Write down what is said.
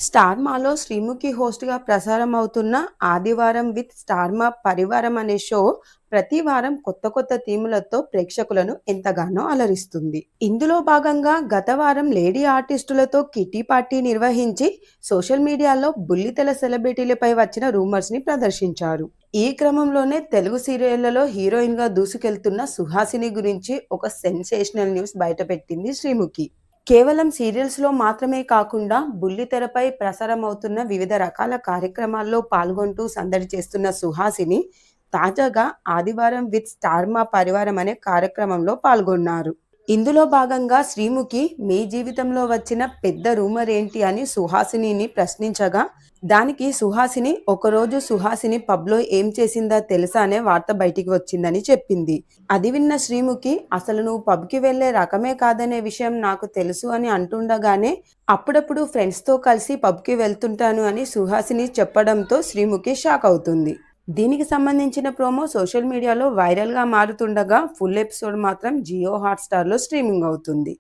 Star మాలో శ్రీముఖి హోస్ట్‌గా ప్రసారం అవుతున్న 'ఆదివారం విత్ స్టార్ మా పరివారం' అనే షో ప్రతి వారం కొత్త కొత్త థీములతో ప్రేక్షకులను ఎంతగానో అలరిస్తుంది. ఇందులో భాగంగా గత వారం లేడీ ఆర్టిస్టులతో కిట్టి పార్టీ నిర్వహించి సోషల్ మీడియాలో బుల్లితెర సెలబ్రిటీలపై వచ్చిన రూమర్స్‌ని ప్రదర్శించారు. ఈ క్రమంలోనే తెలుగు సీరియళ్లలో హీరోయిన్‌గా దూసుకెళ్తున్న సుహాసిని గురించి ఒక సెన్సేషనల్ న్యూస్ బయటపెట్టింది శ్రీముఖి. కేవలం సీరియల్స్‌లో మాత్రమే కాకుండా బుల్లితెరపై ప్రసారమవుతున్న వివిధ రకాల కార్యక్రమాల్లో పాల్గొంటూ సందడి చేస్తున్న సుహాసిని తాజాగా 'ఆదివారం విత్ స్టార్ మా పరివారం' అనే కార్యక్రమంలో పాల్గొన్నారు. ఇందులో భాగంగా శ్రీముఖి మీ జీవితంలో వచ్చిన పెద్ద రూమర్ ఏంటి అని సుహాసినిని ప్రశ్నించగా, దానికి సుహాసిని ఒకరోజు సుహాసిని పబ్‌లో ఏం చేసిందో తెలుసా అనే వార్త బయటికి వచ్చిందని చెప్పింది. అది విన్న శ్రీముఖి అసలు నువ్వు పబ్‌కి వెళ్ళే రకమే కాదనే విషయం నాకు తెలుసు అని అంటుండగానే, అప్పుడప్పుడు ఫ్రెండ్స్‌తో కలిసి పబ్‌కి వెళ్తుంటాను అని సుహాసిని చెప్పడంతో శ్రీముఖి షాక్ అవుతుంది. దీనికి సంబంధించిన ప్రోమో సోషల్ మీడియాలో వైరల్‌గా మారుతుండగా ఫుల్ ఎపిసోడ్ మాత్రం జియో హాట్‌స్టార్‌లో స్ట్రీమింగ్ అవుతుంది.